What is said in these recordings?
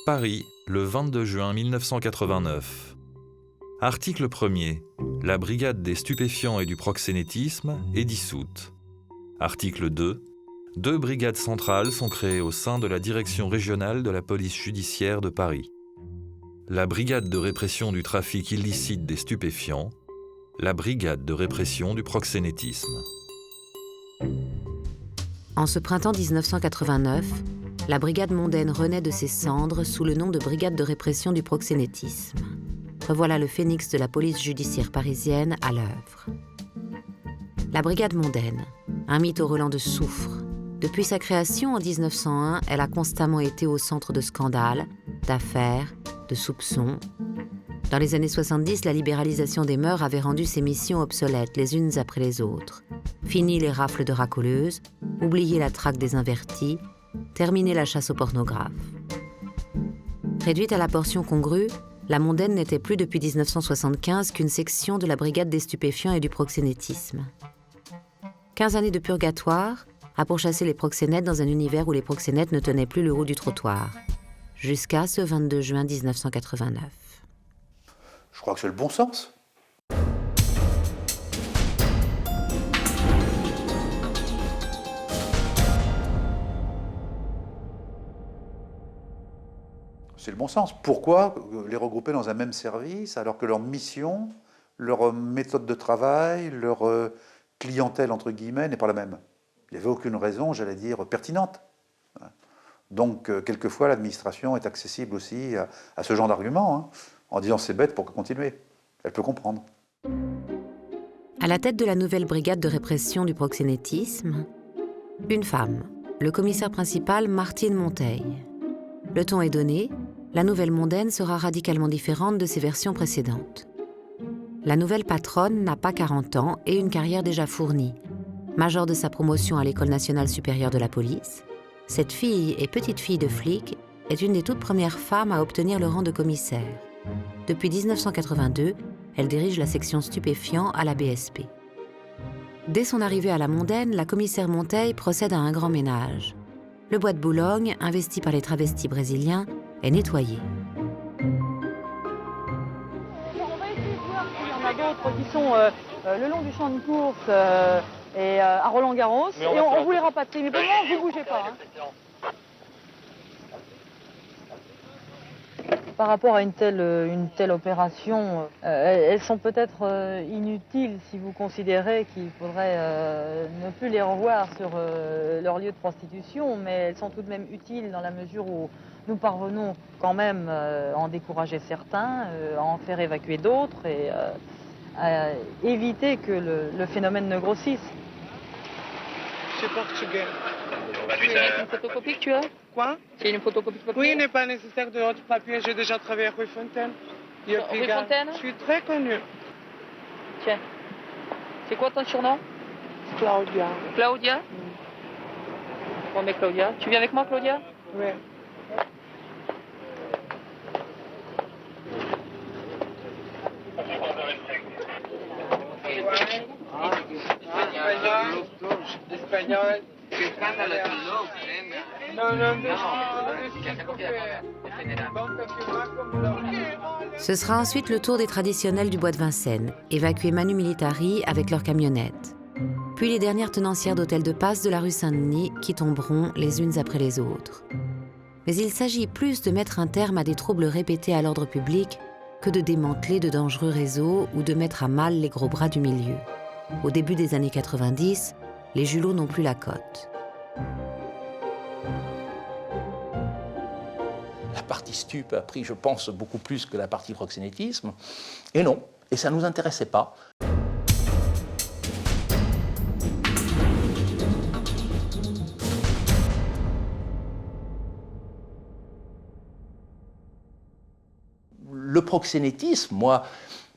Paris, le 22 juin 1989. Article 1er. La brigade des stupéfiants et du proxénétisme est dissoute. Article 2. Deux brigades centrales sont créées au sein de la direction régionale de la police judiciaire de Paris. La brigade de répression du trafic illicite des stupéfiants, la brigade de répression du proxénétisme. En ce printemps 1989, la brigade mondaine renaît de ses cendres sous le nom de brigade de répression du proxénétisme. Revoilà le phénix de la police judiciaire parisienne à l'œuvre. La brigade mondaine, un mythe au relent de soufre. Depuis sa création en 1901, elle a constamment été au centre de scandales, d'affaires, de soupçons. Dans les années 70, la libéralisation des mœurs avait rendu ses missions obsolètes les unes après les autres. Fini les rafles de racoleuses, oublier la traque des invertis, terminer la chasse aux pornographes. Réduite à la portion congrue, la mondaine n'était plus depuis 1975 qu'une section de la brigade des stupéfiants et du proxénétisme. 15 années de purgatoire a pourchassé les proxénètes dans un univers où les proxénètes ne tenaient plus le haut du trottoir. Jusqu'à ce 22 juin 1989. Je crois que c'est le bon sens. C'est le bon sens. Pourquoi les regrouper dans un même service alors que leur mission, leur méthode de travail, leur clientèle, entre guillemets, n'est pas la même? Il n'y avait aucune raison, j'allais dire, pertinente. Donc, quelquefois, l'administration est accessible aussi à ce genre d'argument, en disant c'est bête, pourquoi continuer? Elle peut comprendre. À la tête de la nouvelle brigade de répression du proxénétisme, une femme, le commissaire principal Martine Monteil. Le ton est donné, la nouvelle mondaine sera radicalement différente de ses versions précédentes. La nouvelle patronne n'a pas 40 ans et une carrière déjà fournie. Major de sa promotion à l'École nationale supérieure de la police, cette fille et petite-fille de flic est une des toutes premières femmes à obtenir le rang de commissaire. Depuis 1982, elle dirige la section stupéfiants à la BSP. Dès son arrivée à la mondaine, la commissaire Monteil procède à un grand ménage. Le bois de Boulogne, investi par les travestis brésiliens, est nettoyé. On va essayer de voir s'il y en a d'autres qui sont le long du champ de course et à Roland-Garros. Et on vous les rapatrie. Mais pour le moment, vous ne bougez pas. Par rapport à une telle opération, elles sont peut-être inutiles si vous considérez qu'il faudrait ne plus les revoir sur leur lieu de prostitution, mais elles sont tout de même utiles dans la mesure où nous parvenons quand même à en décourager certains, à en faire évacuer d'autres et à éviter que le phénomène ne grossisse. C'est portugais. C'est une photocopie que tu as? Quoi? C'est une photocopie de papier? Oui, il n'est pas nécessaire de l'autre papier. J'ai déjà travaillé à Rue Fontaine. Rue Fontaine? Je suis très connue. Tiens. C'est quoi ton surnom? Claudia. Claudia? Bon, mais Claudia. Tu viens avec moi, Claudia? Oui. Espagnol. Ce sera ensuite le tour des traditionnels du bois de Vincennes, évacuer Manu Militari avec leur camionnette. Puis les dernières tenancières d'hôtels de passe de la rue Saint-Denis qui tomberont les unes après les autres. Mais il s'agit plus de mettre un terme à des troubles répétés à l'ordre public que de démanteler de dangereux réseaux ou de mettre à mal les gros bras du milieu. Au début des années 90, les Julots n'ont plus la cote. La partie stup a pris, je pense, beaucoup plus que la partie proxénétisme. Et non, et ça ne nous intéressait pas. Le proxénétisme, moi,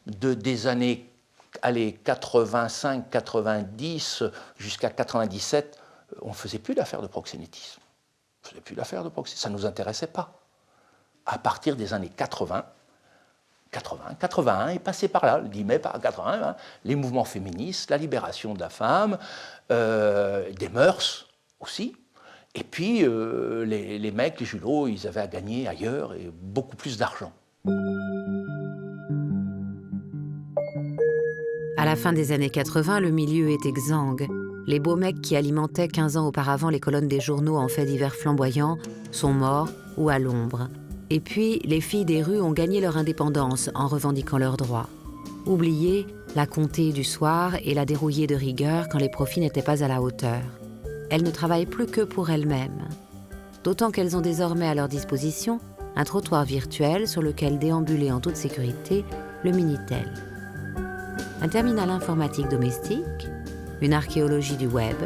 des années 85, 90 jusqu'à 97, on ne faisait plus d'affaires de proxénétisme. On ne faisait plus d'affaires de proxénétisme. Ça ne nous intéressait pas. À partir des années 81 est passé par là, le 10 mai par 81, les mouvements féministes, la libération de la femme, des mœurs aussi. Et puis, les mecs, les julots, ils avaient à gagner ailleurs et beaucoup plus d'argent. À la fin des années 80, le milieu est exsangue. Les beaux mecs qui alimentaient 15 ans auparavant les colonnes des journaux en faits divers flamboyants sont morts ou à l'ombre. Et puis, les filles des rues ont gagné leur indépendance en revendiquant leurs droits. Oubliées, la comtée du soir et la dérouillée de rigueur quand les profits n'étaient pas à la hauteur. Elles ne travaillent plus que pour elles-mêmes. D'autant qu'elles ont désormais à leur disposition un trottoir virtuel sur lequel déambuler en toute sécurité le Minitel. Un terminal informatique domestique, une archéologie du web,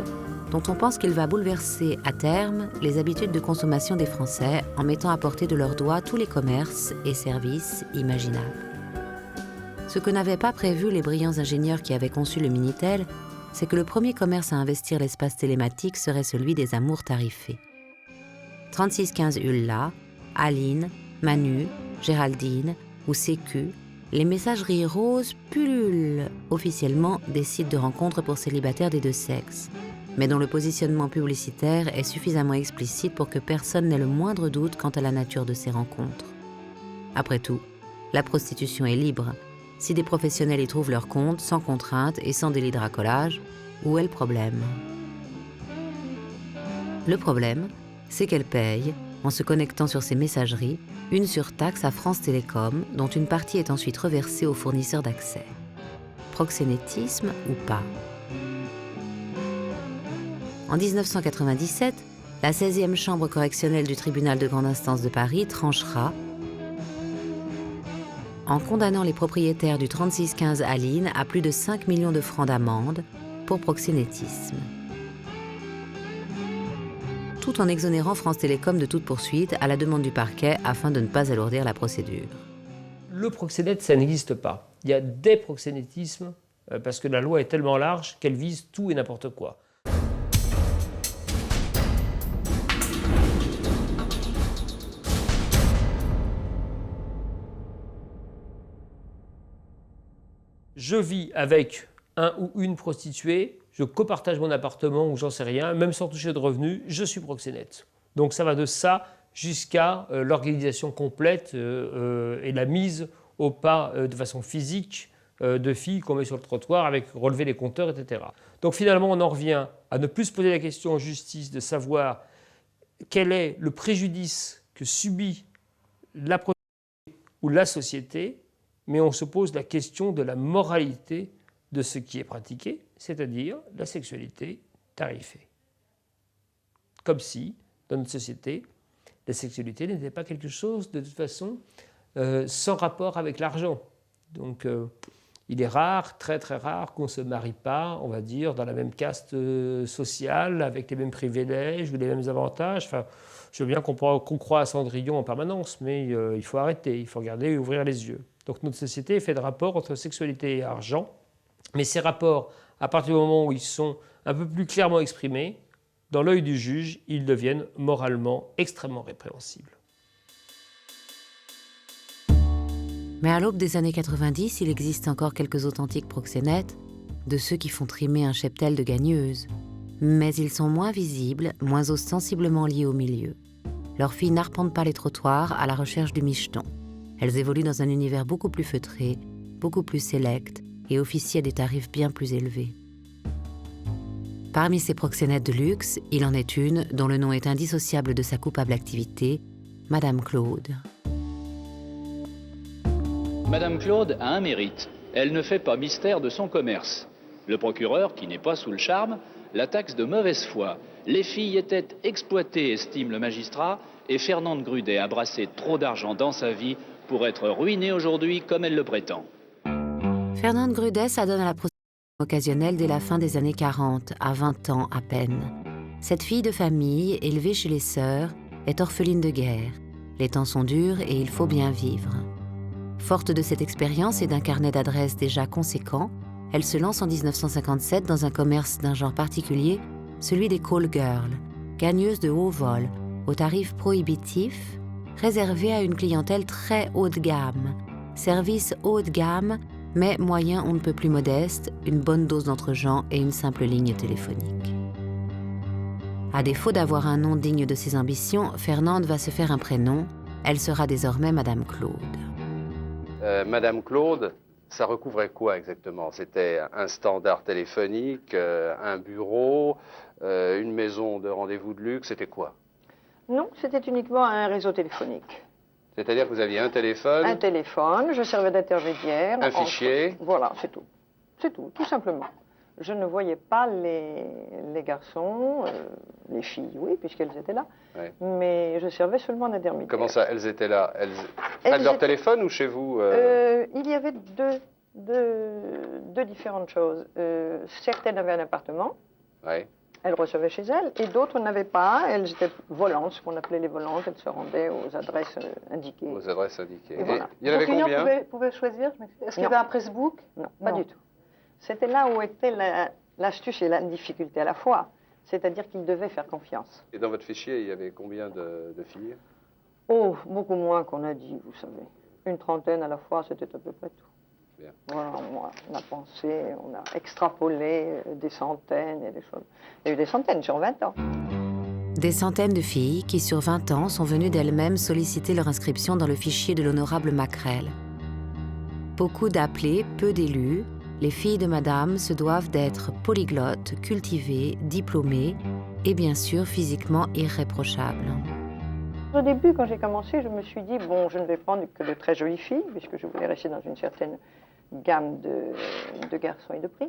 dont on pense qu'il va bouleverser à terme les habitudes de consommation des Français en mettant à portée de leurs doigts tous les commerces et services imaginables. Ce que n'avaient pas prévu les brillants ingénieurs qui avaient conçu le Minitel, c'est que le premier commerce à investir l'espace télématique serait celui des amours tarifés. 3615 Ulla, Aline, Manu, Géraldine ou Sécu, les messageries roses pullulent officiellement des sites de rencontres pour célibataires des deux sexes, mais dont le positionnement publicitaire est suffisamment explicite pour que personne n'ait le moindre doute quant à la nature de ces rencontres. Après tout, la prostitution est libre. Si des professionnels y trouvent leur compte, sans contrainte et sans délit de racolage, où est le problème ? Le problème, c'est qu'elle paye, en se connectant sur ces messageries, une surtaxe à France Télécom, dont une partie est ensuite reversée aux fournisseurs d'accès. Proxénétisme ou pas ? En 1997, la 16e chambre correctionnelle du tribunal de grande instance de Paris tranchera en condamnant les propriétaires du 3615 Aline à plus de 5 millions de francs d'amende pour proxénétisme, tout en exonérant France Télécom de toute poursuite à la demande du parquet afin de ne pas alourdir la procédure. Le proxénète, ça n'existe pas. Il y a des proxénétismes parce que la loi est tellement large qu'elle vise tout et n'importe quoi. Je vis avec un ou une prostituée, je copartage mon appartement ou j'en sais rien, même sans toucher de revenus, je suis proxénète. Donc ça va de ça jusqu'à l'organisation complète et la mise au pas de façon physique de filles qu'on met sur le trottoir avec relever les compteurs, etc. Donc finalement, on en revient à ne plus se poser la question en justice de savoir quel est le préjudice que subit la prostituée ou la société, mais on se pose la question de la moralité de ce qui est pratiqué, c'est-à-dire la sexualité tarifée. Comme si, dans notre société, la sexualité n'était pas quelque chose, de toute façon, sans rapport avec l'argent. Donc, il est rare, très très rare, qu'on ne se marie pas, on va dire, dans la même caste sociale, avec les mêmes privilèges ou les mêmes avantages. Enfin, je veux bien qu'on croit à Cendrillon en permanence, mais il faut arrêter, il faut regarder et ouvrir les yeux. Donc notre société fait de rapports entre sexualité et argent, mais ces rapports, à partir du moment où ils sont un peu plus clairement exprimés, dans l'œil du juge, ils deviennent moralement extrêmement répréhensibles. Mais à l'aube des années 90, il existe encore quelques authentiques proxénètes, de ceux qui font trimer un cheptel de gagneuses. Mais ils sont moins visibles, moins ostensiblement liés au milieu. Leurs filles n'arpentent pas les trottoirs à la recherche du micheton. Elles évoluent dans un univers beaucoup plus feutré, beaucoup plus sélect et officient à des tarifs bien plus élevés. Parmi ces proxénètes de luxe, il en est une dont le nom est indissociable de sa coupable activité, Madame Claude. Madame Claude a un mérite. Elle ne fait pas mystère de son commerce. Le procureur, qui n'est pas sous le charme, la taxe de mauvaise foi. Les filles étaient exploitées, estime le magistrat, et Fernande Grudet a brassé trop d'argent dans sa vie pour être ruinée aujourd'hui comme elle le prétend. Fernande Grudet s'adonne à la prostitution occasionnelle dès la fin des années 40, à 20 ans à peine. Cette fille de famille, élevée chez les sœurs, est orpheline de guerre. Les temps sont durs et il faut bien vivre. Forte de cette expérience et d'un carnet d'adresses déjà conséquent, elle se lance en 1957 dans un commerce d'un genre particulier, celui des call girls, gagneuses de haut vol, aux tarifs prohibitifs, réservés à une clientèle très haut de gamme. Service haut de gamme, mais moyen on ne peut plus modeste, une bonne dose d'entre-gens et une simple ligne téléphonique. À défaut d'avoir un nom digne de ses ambitions, Fernande va se faire un prénom. Elle sera désormais Madame Claude. Madame Claude, ça recouvrait quoi exactement? C'était un standard téléphonique, un bureau, une maison de rendez-vous de luxe, c'était quoi? Non, c'était uniquement un réseau téléphonique. C'est-à-dire que vous aviez un téléphone, Je servais d'intermédiaire. un fichier. Voilà, c'est tout. C'est tout simplement. Je ne voyais pas les garçons, les filles, oui, puisqu'elles étaient là, Ouais. mais je servais seulement d'intermédiaire. Comment ça, elles étaient là? Près de leur téléphone ou chez vous? Il y avait deux différentes choses. Certaines avaient un appartement, Ouais. elles recevaient chez elles, et d'autres n'avaient pas. Elles étaient volantes, ce qu'on appelait les volantes. Elles se rendaient aux adresses indiquées. Aux adresses indiquées. Et voilà. Il y en avait combien? Pouvait choisir. Est-ce qu'il y Non. avait un pressbook? Non, pas du tout. C'était là où était l'astuce et la difficulté à la fois. C'est-à-dire qu'ils devaient faire confiance. Et dans votre fichier, il y avait combien de filles? Oh, beaucoup moins qu'on a dit, vous savez. Une trentaine à la fois, c'était à peu près tout. Bien. Voilà, on a pensé, on a extrapolé des centaines et des choses. Il y a eu des centaines sur 20 ans. Des centaines de filles qui, sur 20 ans, sont venues d'elles-mêmes solliciter leur inscription dans le fichier de l'honorable Macrel. Beaucoup d'appelés, peu d'élus, les filles de madame se doivent d'être polyglottes, cultivées, diplômées et bien sûr physiquement irréprochables. Au début, quand j'ai commencé, je me suis dit, bon, je ne vais prendre que de très jolies filles, puisque je voulais rester dans une certaine gamme de garçons et de prix.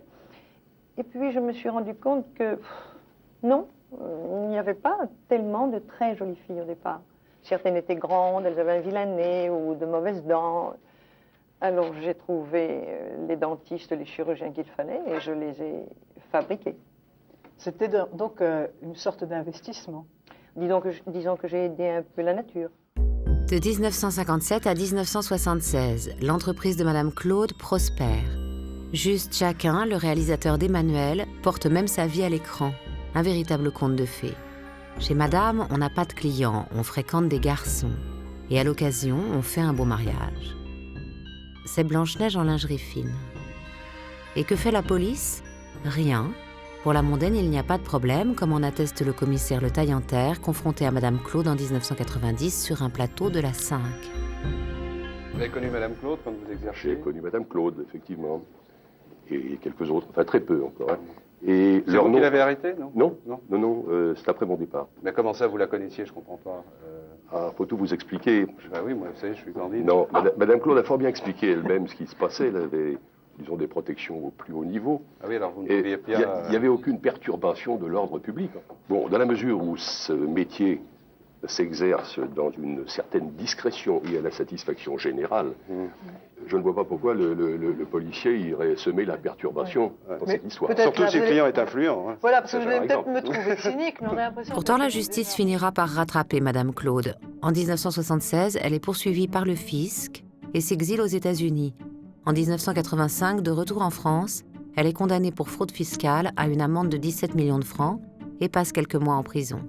Et puis, je me suis rendu compte que, non, il n'y avait pas tellement de très jolies filles au départ. Certaines étaient grandes, elles avaient un vilain nez ou de mauvaises dents. Alors, j'ai trouvé les dentistes, les chirurgiens qu'il fallait, et je les ai fabriqués. C'était donc une sorte d'investissement. Disons que j'ai aidé un peu la nature. De 1957 à 1976, l'entreprise de Madame Claude prospère. Juste Jacquin, le réalisateur d'Emmanuel, porte même sa vie à l'écran. Un véritable conte de fées. Chez Madame, on n'a pas de clients, on fréquente des garçons. Et à l'occasion, on fait un beau mariage. C'est Blanche-Neige en lingerie fine. Et que fait la police? Rien. Pour la mondaine, il n'y a pas de problème, comme en atteste le commissaire Le Taillanterre, confronté à Madame Claude en 1990 sur un plateau de la 5. Vous avez connu Madame Claude quand vous exerciez? J'ai connu Madame Claude, effectivement. Et quelques autres, enfin très peu encore. Hein. Et C'est vous qui l'avez arrêté, non? Non, c'est après mon départ. Mais comment ça, vous la connaissiez? Je comprends pas. Faut tout vous expliquer. Bah oui, moi, vous savez, je suis candide. Non, Madame Claude a fort bien expliqué elle-même ce qui se passait. Elle avait, disons, des protections au plus haut niveau. Ah oui, alors vous ne Et pouviez il pas... n'y avait aucune perturbation de l'ordre public. Bon, dans la mesure où ce métier s'exerce dans une certaine discrétion et à la satisfaction générale, je ne vois pas pourquoi le policier irait semer la perturbation dans cette histoire. Surtout si le client est influent. Hein. Voilà, parce que Ça, vous par allez peut-être exemple. me trouver cynique, mais on a l'impression... Pourtant, que- la justice finira par rattraper Madame Claude. En 1976, elle est poursuivie par le fisc et s'exile aux États-Unis. En 1985, de retour en France, elle est condamnée pour fraude fiscale à une amende de 17 millions de francs et passe quelques mois en prison.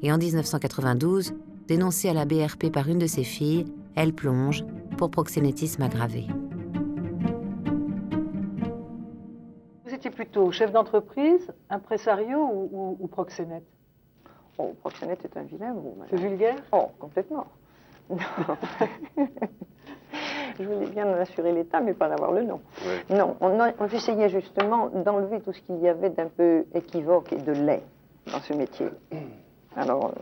Et en 1992, dénoncée à la BRP par une de ses filles, elle plonge pour proxénétisme aggravé. Vous étiez plutôt chef d'entreprise, impresario ou proxénète? Oh, proxénète est un vilain mot. C'est vulgaire? Oh, complètement. Non. Je voulais bien en assurer l'état, mais pas en avoir le nom. Oui. Non, on essayait justement d'enlever tout ce qu'il y avait d'un peu équivoque et de laid dans ce métier. Alors,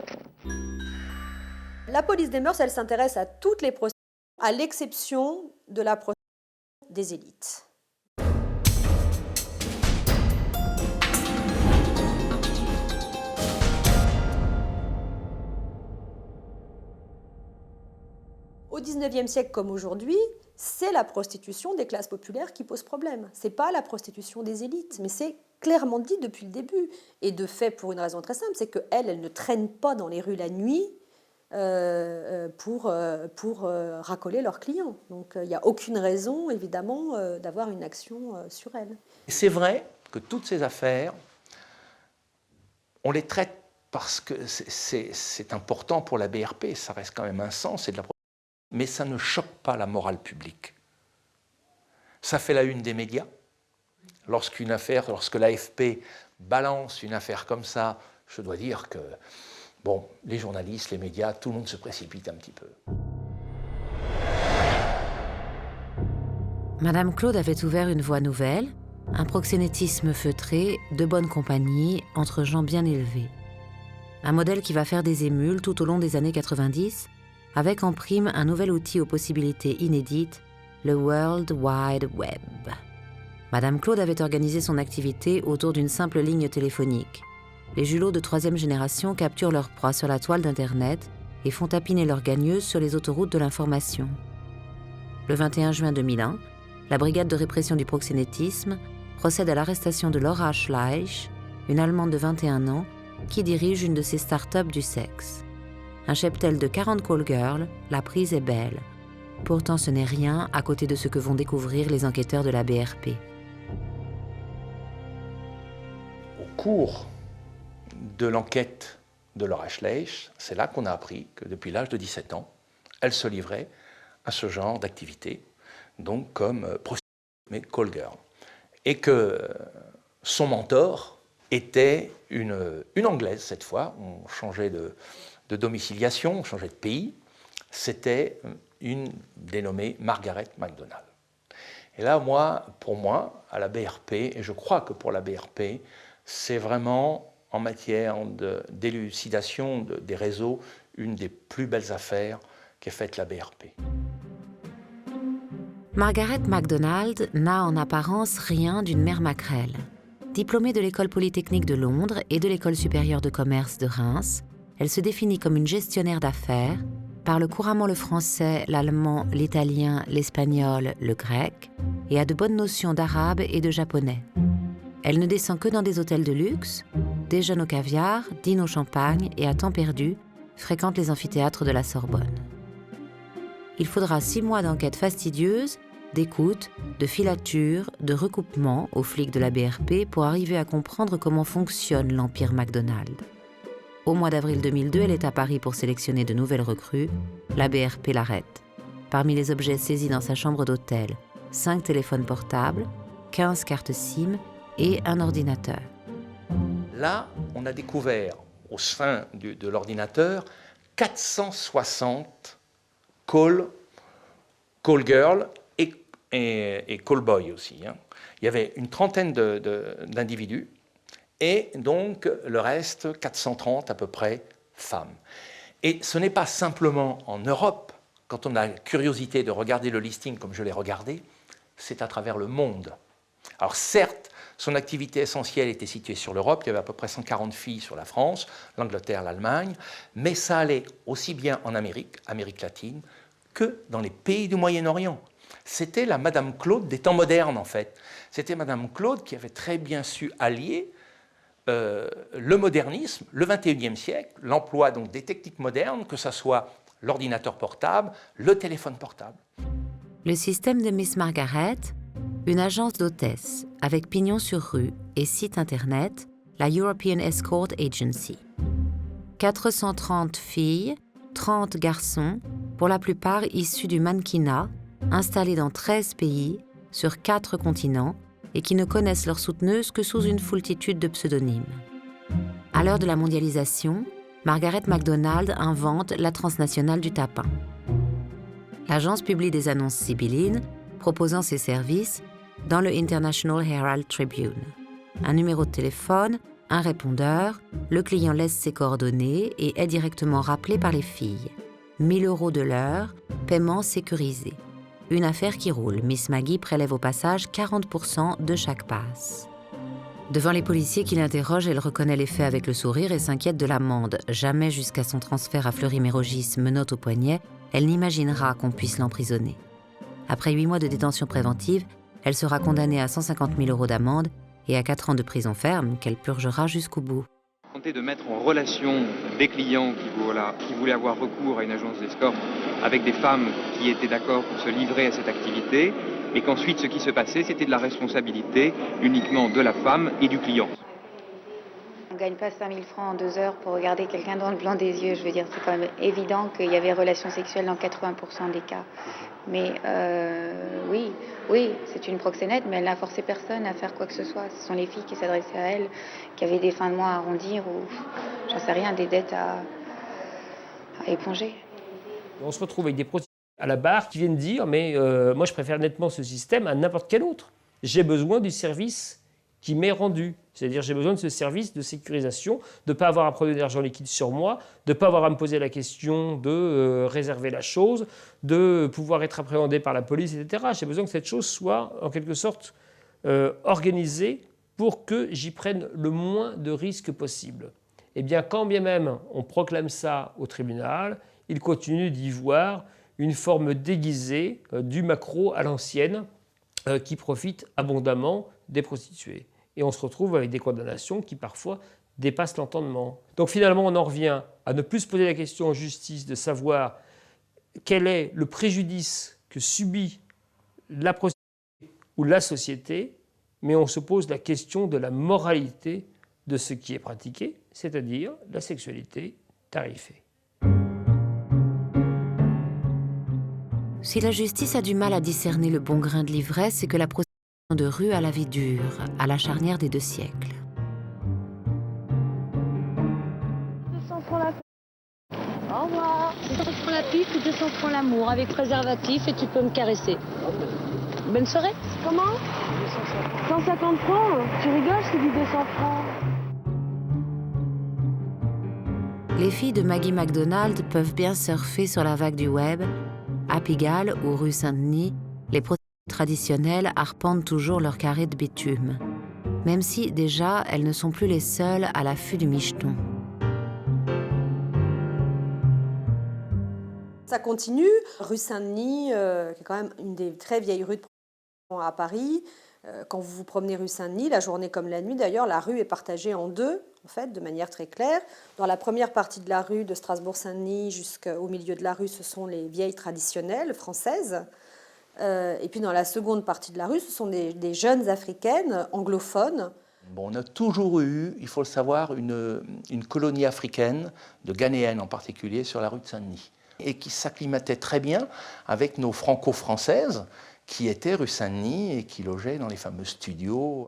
La police des mœurs, elle s'intéresse à toutes les prostituées, à l'exception de la prostitution des élites. Au XIXe siècle comme aujourd'hui, c'est la prostitution des classes populaires qui pose problème. C'est pas la prostitution des élites, mais c'est clairement dit depuis le début. Et de fait, pour une raison très simple, c'est qu'elle, elle ne traîne pas dans les rues la nuit pour racoler leurs clients. Donc il n'y a aucune raison, évidemment, d'avoir une action sur elle. C'est vrai que toutes ces affaires, on les traite parce que c'est important pour la BRP, ça reste quand même un sens, c'est de la protection. Mais ça ne choque pas la morale publique. Ça fait la une des médias. Lorsque l'AFP balance une affaire comme ça je dois dire que, bon, les journalistes, les médias, tout le monde se précipite un petit peu. Madame Claude avait ouvert une voie nouvelle, un proxénétisme feutré, de bonne compagnie, entre gens bien élevés. Un modèle qui va faire des émules tout au long des années 90, avec en prime un nouvel outil aux possibilités inédites, le World Wide Web. Madame Claude avait organisé son activité autour d'une simple ligne téléphonique. Les julots de troisième génération capturent leur proie sur la toile d'Internet et font tapiner leurs gagneuses sur les autoroutes de l'information. Le 21 juin 2001, la brigade de répression du proxénétisme procède à l'arrestation de Laura Schleich, une Allemande de 21 ans, qui dirige une de ces start-up du sexe. Un cheptel de 40 call girls, la prise est belle. Pourtant, ce n'est rien à côté de ce que vont découvrir les enquêteurs de la BRP. Au cours de l'enquête de Laura Schleich, c'est là qu'on a appris que depuis l'âge de 17 ans, elle se livrait à ce genre d'activité, donc comme prostituée, mais call girl. Et que son mentor était une Anglaise cette fois, on changeait de domiciliation, on changeait de pays, c'était une dénommée Margaret MacDonald. Et là, pour moi, à la BRP, et je crois que pour la BRP, c'est vraiment en matière d'élucidation des réseaux une des plus belles affaires qu'ait faite la BRP. Margaret MacDonald n'a en apparence rien d'une mère maquerelle. Diplômée de l'École polytechnique de Londres et de l'École supérieure de commerce de Reims, elle se définit comme une gestionnaire d'affaires, parle couramment le français, l'allemand, l'italien, l'espagnol, le grec, et a de bonnes notions d'arabe et de japonais. Elle ne descend que dans des hôtels de luxe, déjeune au caviar, dîne au champagne et à temps perdu, fréquente les amphithéâtres de la Sorbonne. Il faudra 6 mois d'enquête fastidieuse, d'écoute, de filature, de recoupement aux flics de la BRP pour arriver à comprendre comment fonctionne l'empire MacDonald. Au mois d'avril 2002, elle est à Paris pour sélectionner de nouvelles recrues. La BRP l'arrête. Parmi les objets saisis dans sa chambre d'hôtel, 5 téléphones portables, 15 cartes SIM et un ordinateur. Là, on a découvert au sein de l'ordinateur 460 call girl et call boy aussi. Il y avait une trentaine d'individus et donc le reste, 430 à peu près, femmes. Et ce n'est pas simplement en Europe, quand on a la curiosité de regarder le listing comme je l'ai regardé, c'est à travers le monde. Alors certes, son activité essentielle était située sur l'Europe, il y avait à peu près 140 filles sur la France, l'Angleterre, l'Allemagne, mais ça allait aussi bien en Amérique latine, que dans les pays du Moyen-Orient. C'était la Madame Claude des temps modernes, en fait. C'était Madame Claude qui avait très bien su allier le modernisme, le XXIe siècle, l'emploi donc des techniques modernes, que ce soit l'ordinateur portable, le téléphone portable. Le système de Miss Margaret, une agence d'hôtesse avec pignon sur rue et site internet, la European Escort Agency. 430 filles, 30 garçons, pour la plupart issus du mannequinat, installés dans 13 pays, sur 4 continents, et qui ne connaissent leur souteneuse que sous une foultitude de pseudonymes. À l'heure de la mondialisation, Margaret MacDonald invente la transnationale du tapin. L'agence publie des annonces sibyllines proposant ses services dans le International Herald Tribune. Un numéro de téléphone, un répondeur, le client laisse ses coordonnées et est directement rappelé par les filles. 1 000 € de l'heure, paiement sécurisé. Une affaire qui roule, Miss Maggie prélève au passage 40% de chaque passe. Devant les policiers qui l'interrogent, elle reconnaît les faits avec le sourire et s'inquiète de l'amende. Jamais jusqu'à son transfert à Fleury-Mérogis, menottes au poignet, elle n'imaginera qu'on puisse l'emprisonner. Après 8 mois de détention préventive, elle sera condamnée à 150 000 € d'amende et à 4 ans de prison ferme qu'elle purgera jusqu'au bout. Tenter de mettre en relation des clients qui voulaient avoir recours à une agence d'escorte avec des femmes qui étaient d'accord pour se livrer à cette activité, et qu'ensuite ce qui se passait, c'était de la responsabilité uniquement de la femme et du client. gagne pas 5000 francs en 2 heures pour regarder quelqu'un dans le blanc des yeux. Je veux dire, c'est quand même évident qu'il y avait relations sexuelles dans 80% des cas. Mais oui, c'est une proxénète, mais elle n'a forcé personne à faire quoi que ce soit. Ce sont les filles qui s'adressaient à elle, qui avaient des fins de mois à arrondir ou, j'en sais rien, des dettes à éponger. On se retrouve avec des prostituées à la barre qui viennent dire « mais moi je préfère nettement ce système à n'importe quel autre. J'ai besoin du service qui m'est rendu. C'est-à-dire j'ai besoin de ce service de sécurisation, de ne pas avoir à prendre de l'argent liquide sur moi, de ne pas avoir à me poser la question de réserver la chose, de pouvoir être appréhendé par la police, etc. J'ai besoin que cette chose soit en quelque sorte organisée pour que j'y prenne le moins de risques possible. » Eh bien, quand bien même on proclame ça au tribunal, il continue d'y voir une forme déguisée du maquereau à l'ancienne qui profite abondamment des prostituées. Et on se retrouve avec des condamnations qui parfois dépassent l'entendement. Donc finalement, on en revient à ne plus se poser la question en justice de savoir quel est le préjudice que subit la prostituée ou la société, mais on se pose la question de la moralité de ce qui est pratiqué, c'est-à-dire la sexualité tarifée. Si la justice a du mal à discerner le bon grain de l'ivresse, c'est que la prostitution de rue a la vie dure, à la charnière des 2 siècles. 200 francs la pipe. Au revoir. 200 francs la pipe ou 200 francs l'amour, avec préservatif et tu peux me caresser. Bonne soirée. Comment 150 francs. Tu rigoles, c'est du 200 francs. Les filles de Maggie MacDonald peuvent bien surfer sur la vague du web. À Pigalle ou rue Saint-Denis, les prostituées traditionnelles arpentent toujours leur carré de bitume, même si déjà elles ne sont plus les seules à l'affût du micheton. Ça continue. Rue Saint-Denis, qui est quand même une des très vieilles rues de prostitution à Paris. Quand vous vous promenez rue Saint-Denis, la journée comme la nuit d'ailleurs, la rue est partagée en 2, en fait, de manière très claire. Dans la première partie de la rue de Strasbourg-Saint-Denis jusqu'au milieu de la rue, ce sont les vieilles traditionnelles françaises. Et puis dans la seconde partie de la rue, ce sont des jeunes africaines anglophones. Bon, on a toujours eu, il faut le savoir, une colonie africaine, de Ghanéennes en particulier, sur la rue de Saint-Denis, et qui s'acclimatait très bien avec nos franco-françaises, qui étaient rue Saint-Denis et qui logeaient dans les fameux studios.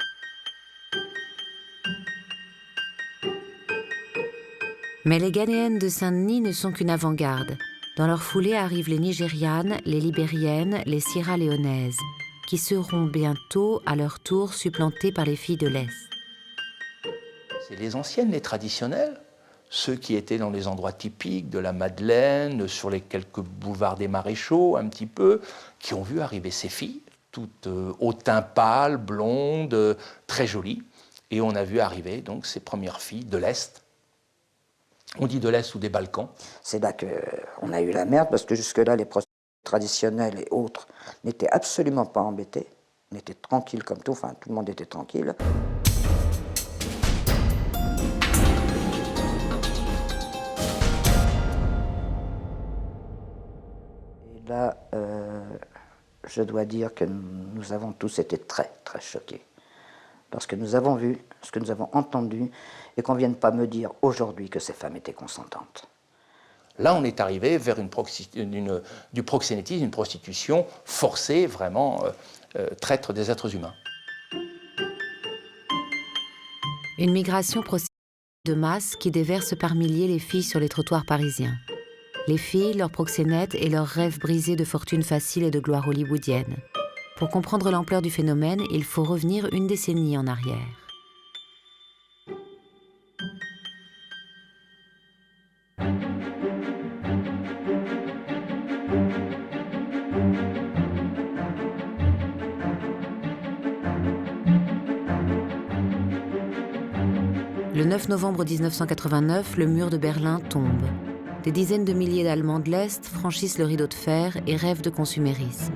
Mais les Ghanéennes de Saint-Denis ne sont qu'une avant-garde. Dans leur foulée arrivent les Nigérianes, les Libériennes, les Sierra-Léonaises, qui seront bientôt, à leur tour, supplantées par les filles de l'Est. C'est les anciennes, les traditionnelles, ceux qui étaient dans les endroits typiques de la Madeleine, sur les quelques boulevards des Maréchaux, un petit peu, qui ont vu arriver ces filles, toutes au teint pâle, blondes, très jolies. Et on a vu arriver donc ces premières filles de l'Est. On dit de l'Est ou des Balkans. C'est là qu'on a eu la merde, parce que jusque-là, les prostituées traditionnelles et autres n'étaient absolument pas embêtées. On était tranquilles comme tout, enfin tout le monde était tranquille. Et là, je dois dire que nous avons tous été très, très choqués. Lorsque nous avons vu, ce que nous avons entendu, et qu'on ne vienne pas me dire aujourd'hui que ces femmes étaient consentantes. Là, on est arrivé vers du proxénétisme, une prostitution forcée, vraiment traître des êtres humains. Une migration prostituée de masse qui déverse par milliers les filles sur les trottoirs parisiens. Les filles, leurs proxénètes et leurs rêves brisés de fortune facile et de gloire hollywoodienne. Pour comprendre l'ampleur du phénomène, il faut revenir une décennie en arrière. Le 9 novembre 1989, le mur de Berlin tombe. Des dizaines de milliers d'Allemands de l'Est franchissent le rideau de fer et rêvent de consumérisme.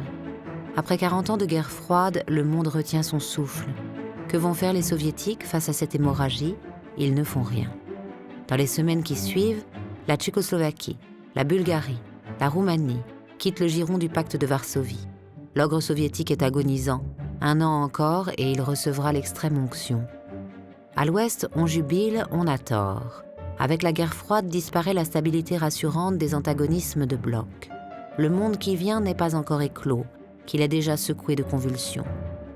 Après 40 ans de guerre froide, le monde retient son souffle. Que vont faire les Soviétiques face à cette hémorragie? Ils ne font rien. Dans les semaines qui suivent, la Tchécoslovaquie, la Bulgarie, la Roumanie quittent le giron du pacte de Varsovie. L'ogre soviétique est agonisant. 1 an encore et il recevra l'extrême onction. À l'Ouest, on jubile, on a tort. Avec la guerre froide disparaît la stabilité rassurante des antagonismes de bloc. Le monde qui vient n'est pas encore éclos, qu'il est déjà secoué de convulsions.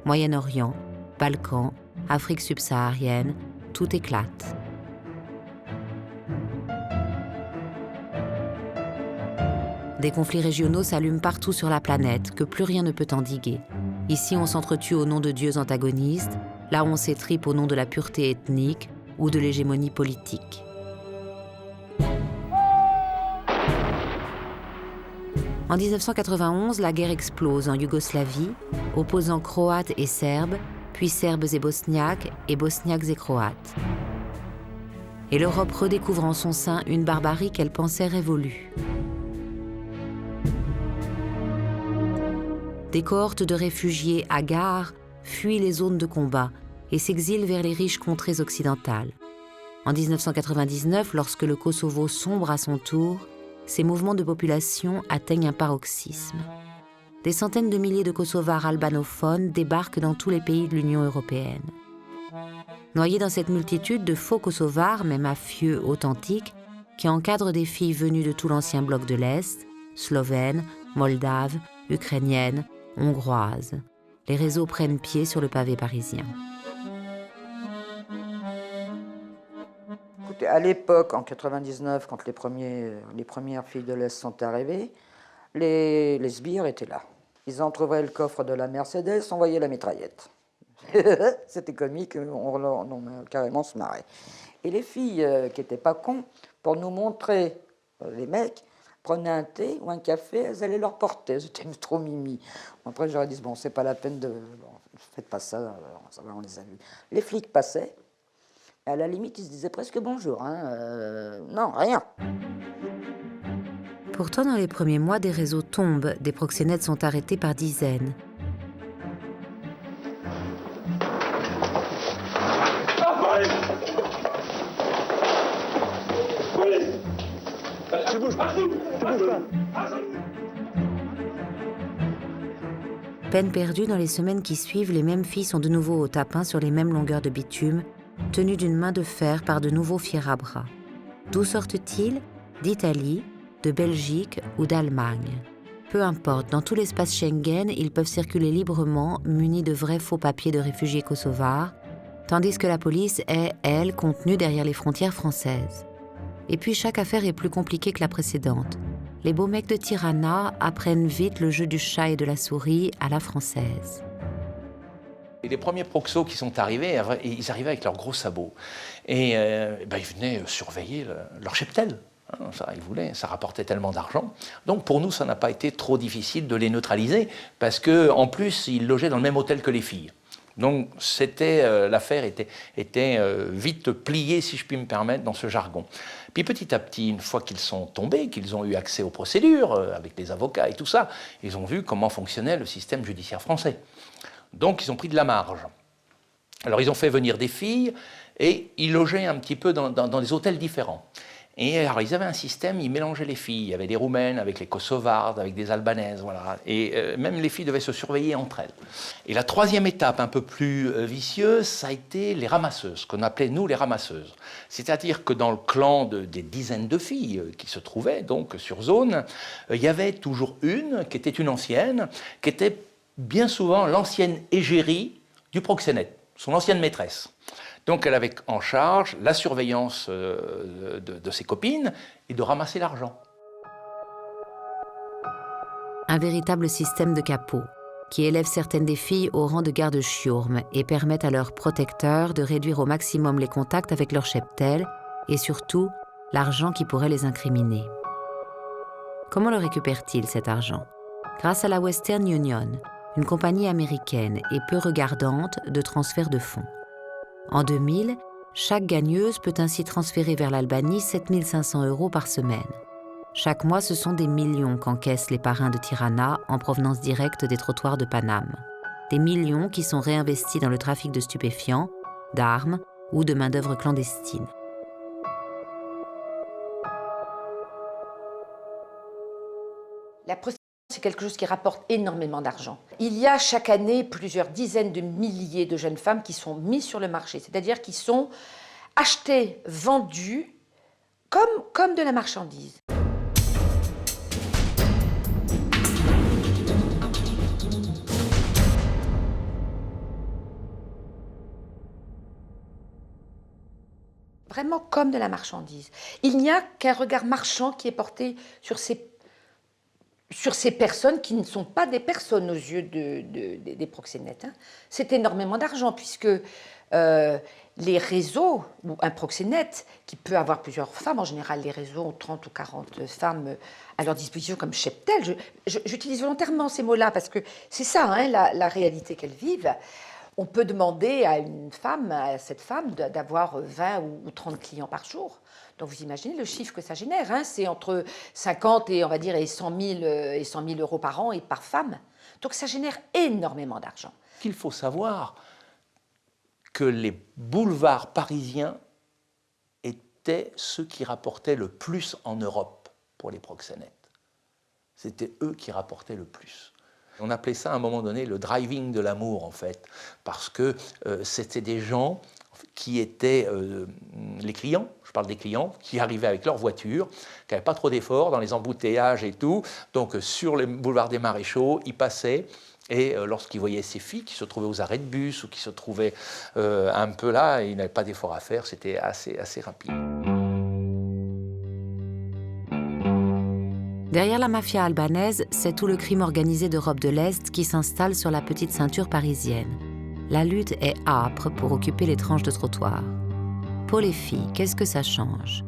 Moyen-Orient, Balkans, Afrique subsaharienne, tout éclate. Des conflits régionaux s'allument partout sur la planète, que plus rien ne peut endiguer. Ici, on s'entretue au nom de dieux antagonistes, là on s'étripe au nom de la pureté ethnique ou de l'hégémonie politique. En 1991, la guerre explose en Yougoslavie, opposant Croates et Serbes, puis Serbes et Bosniaques et Croates. Et l'Europe redécouvre en son sein une barbarie qu'elle pensait révolue. Des cohortes de réfugiés hagards fuient les zones de combat et s'exilent vers les riches contrées occidentales. En 1999, lorsque le Kosovo sombre à son tour, ces mouvements de population atteignent un paroxysme. Des centaines de milliers de Kosovars albanophones débarquent dans tous les pays de l'Union européenne. Noyés dans cette multitude de faux Kosovars, mais mafieux authentiques, qui encadrent des filles venues de tout l'ancien bloc de l'Est, slovènes, moldaves, ukrainiennes, hongroises. Les réseaux prennent pied sur le pavé parisien. Écoutez, à l'époque, en 99, quand les premières filles de l'Est sont arrivées, les sbires étaient là. Ils entrouvraient le coffre de la Mercedes, envoyaient la mitraillette. C'était comique, on carrément se marrait. Et les filles qui n'étaient pas cons, pour nous montrer les mecs, prenaient un thé ou un café, elles allaient leur porter. C'était trop mimi. Après, j'aurais dit, bon, c'est pas la peine de... Bon, faites pas ça, ça va, on les a vus. Les flics passaient, et à la limite, ils se disaient presque bonjour. Non, rien. Pourtant, dans les premiers mois, des réseaux tombent, des proxénètes sont arrêtés par dizaines. Peine perdue, dans les semaines qui suivent, les mêmes filles sont de nouveau au tapin sur les mêmes longueurs de bitume, tenues d'une main de fer par de nouveaux fiers à bras. D'où sortent-ils? D'Italie, de Belgique ou d'Allemagne. Peu importe, dans tout l'espace Schengen, ils peuvent circuler librement, munis de vrais faux papiers de réfugiés kosovars, tandis que la police est, elle, contenue derrière les frontières françaises. Et puis chaque affaire est plus compliquée que la précédente. Les beaux mecs de Tirana apprennent vite le jeu du chat et de la souris à la française. Et les premiers proxos qui sont arrivés, ils arrivaient avec leurs gros sabots. Et ils venaient surveiller leur cheptel. Ça, ils voulaient, ça rapportait tellement d'argent. Donc pour nous, ça n'a pas été trop difficile de les neutraliser, parce qu'en plus, ils logeaient dans le même hôtel que les filles. Donc l'affaire était vite pliée, si je puis me permettre, dans ce jargon. Puis petit à petit, une fois qu'ils sont tombés, qu'ils ont eu accès aux procédures, avec les avocats et tout ça, ils ont vu comment fonctionnait le système judiciaire français. Donc ils ont pris de la marge. Alors ils ont fait venir des filles et ils logeaient un petit peu dans des hôtels différents. Et alors, ils avaient un système, ils mélangeaient les filles. Il y avait des Roumaines avec les Kosovardes, avec des Albanaises, voilà. Et même les filles devaient se surveiller entre elles. Et la troisième étape, un peu plus vicieuse, ça a été les ramasseuses, qu'on appelait, nous, les ramasseuses. C'est-à-dire que dans le clan des dizaines de filles qui se trouvaient, donc, sur zone, il y avait toujours une, qui était une ancienne, qui était bien souvent l'ancienne égérie du proxénète, son ancienne maîtresse. Donc elle avait en charge la surveillance de ses copines et de ramasser l'argent. Un véritable système de capot qui élève certaines des filles au rang de garde-chiourme et permettent à leurs protecteurs de réduire au maximum les contacts avec leur cheptel et surtout l'argent qui pourrait les incriminer. Comment le récupèrent-ils cet argent? Grâce à la Western Union, une compagnie américaine et peu regardante de transfert de fonds. En 2000, chaque gagneuse peut ainsi transférer vers l'Albanie 7 500 € par semaine. Chaque mois, ce sont des millions qu'encaissent les parrains de Tirana en provenance directe des trottoirs de Paname. Des millions qui sont réinvestis dans le trafic de stupéfiants, d'armes ou de main-d'œuvre clandestine. La prostitution c'est quelque chose qui rapporte énormément d'argent. Il y a chaque année plusieurs dizaines de milliers de jeunes femmes qui sont mises sur le marché, c'est-à-dire qui sont achetées, vendues comme de la marchandise. Vraiment comme de la marchandise. Il n'y a qu'un regard marchand qui est porté sur ces personnes qui ne sont pas des personnes aux yeux des proxénètes. Hein. C'est énormément d'argent puisque les réseaux, ou un proxénète qui peut avoir plusieurs femmes, en général les réseaux ont 30 ou 40 femmes à leur disposition comme cheptel. J'utilise volontairement ces mots-là parce que c'est ça, hein, la réalité qu'elles vivent. On peut demander à cette femme d'avoir 20 ou 30 clients par jour. Donc vous imaginez le chiffre que ça génère, hein, c'est entre 50 et, on va dire, et 100 000 euros par an et par femme. Donc ça génère énormément d'argent. Il faut savoir que les boulevards parisiens étaient ceux qui rapportaient le plus en Europe pour les proxénètes. C'était eux qui rapportaient le plus. On appelait ça à un moment donné le driving de l'amour, en fait, parce que c'était des gens qui étaient les clients, je parle des clients, qui arrivaient avec leur voiture, qui n'avaient pas trop d'efforts dans les embouteillages et tout. Donc sur les boulevards des Maréchaux, ils passaient et lorsqu'ils voyaient ces filles qui se trouvaient aux arrêts de bus ou qui se trouvaient un peu là, ils n'avaient pas d'efforts à faire, c'était assez rapide. Derrière la mafia albanaise, c'est tout le crime organisé d'Europe de l'Est qui s'installe sur la petite ceinture parisienne. La lutte est âpre pour occuper les tranches de trottoir. Pour les filles, qu'est-ce que ça change?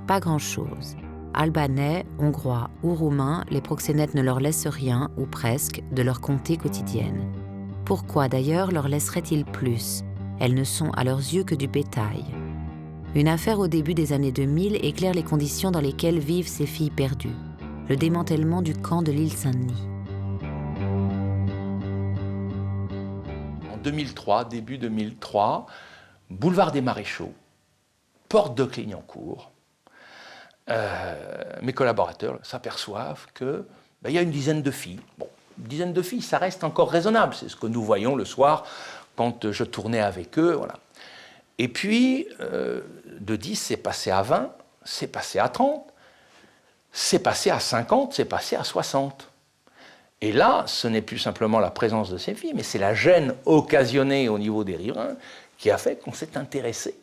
Pas grand-chose. Albanais, hongrois ou roumains, les proxénètes ne leur laissent rien, ou presque, de leur comté quotidienne. Pourquoi d'ailleurs leur laisseraient-ils plus? Elles ne sont à leurs yeux que du bétail. Une affaire au début des années 2000 éclaire les conditions dans lesquelles vivent ces filles perdues. Le démantèlement du camp de l'île Saint-Denis. En 2003, début 2003, boulevard des Maréchaux, porte de Clignancourt, mes collaborateurs s'aperçoivent qu'il y a une dizaine de filles. Bon, une dizaine de filles, ça reste encore raisonnable. C'est ce que nous voyons le soir quand je tournais avec eux. Voilà. Et puis, de 10, c'est passé à 20, c'est passé à 30. C'est passé à 50, c'est passé à 60. Et là, ce n'est plus simplement la présence de ces filles, mais c'est la gêne occasionnée au niveau des riverains qui a fait qu'on s'est intéressé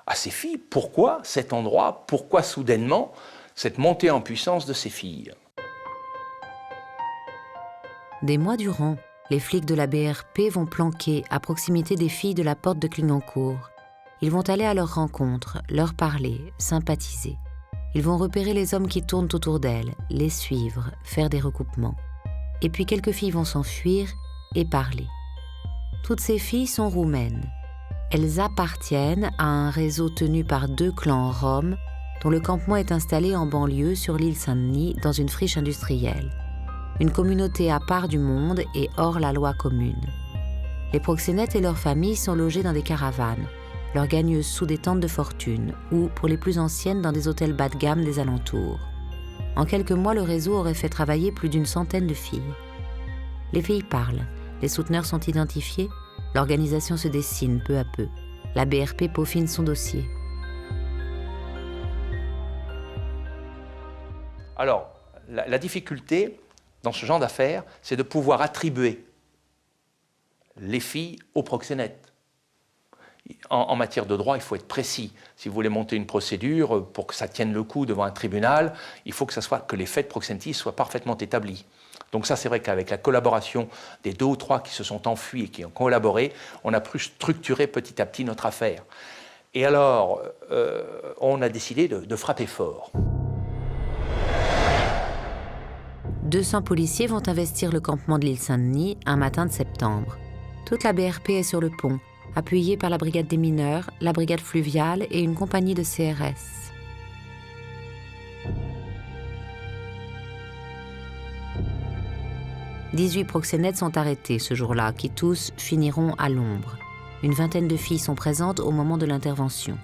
à ces filles. Pourquoi cet endroit? Pourquoi soudainement cette montée en puissance de ces filles? Des mois durant, les flics de la BRP vont planquer à proximité des filles de la porte de Clignancourt. Ils vont aller à leur rencontre, leur parler, sympathiser. Ils vont repérer les hommes qui tournent autour d'elles, les suivre, faire des recoupements. Et puis quelques filles vont s'enfuir et parler. Toutes ces filles sont roumaines. Elles appartiennent à un réseau tenu par 2 clans roms dont le campement est installé en banlieue sur l'île Saint-Denis dans une friche industrielle. Une communauté à part du monde et hors la loi commune. Les proxénètes et leurs familles sont logés dans des caravanes, leurs gagneuses sous des tentes de fortune ou, pour les plus anciennes, dans des hôtels bas de gamme des alentours. En quelques mois, le réseau aurait fait travailler plus d'une centaine de filles. Les filles parlent, les souteneurs sont identifiés, l'organisation se dessine peu à peu. La BRP peaufine son dossier. Alors, la difficulté dans ce genre d'affaires, c'est de pouvoir attribuer les filles aux proxénètes. En matière de droit, il faut être précis. Si vous voulez monter une procédure, pour que ça tienne le coup devant un tribunal, il faut que les faits de proxénétisme soient parfaitement établis. Donc ça, c'est vrai qu'avec la collaboration des 2 ou 3 qui se sont enfuis et qui ont collaboré, on a pu structurer petit à petit notre affaire. Et alors, on a décidé de frapper fort. 200 policiers vont investir le campement de l'île Saint-Denis un matin de septembre. Toute la BRP est sur le pont, appuyée par la brigade des mineurs, la brigade fluviale et une compagnie de CRS. « 18 proxénètes sont arrêtés ce jour-là, qui tous finiront à l'ombre. Une vingtaine de filles sont présentes au moment de l'intervention.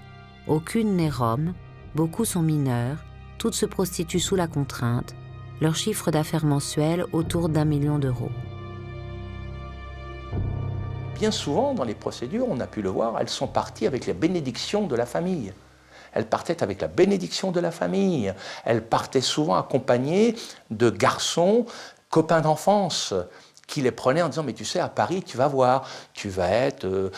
Aucune n'est rome, beaucoup sont mineures, toutes se prostituent sous la contrainte. leur chiffre d'affaires mensuel autour d'1 million d'euros. Bien souvent, dans les procédures, on a pu le voir, elles sont parties avec la bénédiction de la famille. Elles partaient avec la bénédiction de la famille. Elles partaient souvent accompagnées de garçons, copains d'enfance, qui les prenaient en disant « mais tu sais, à Paris, tu vas voir, tu vas être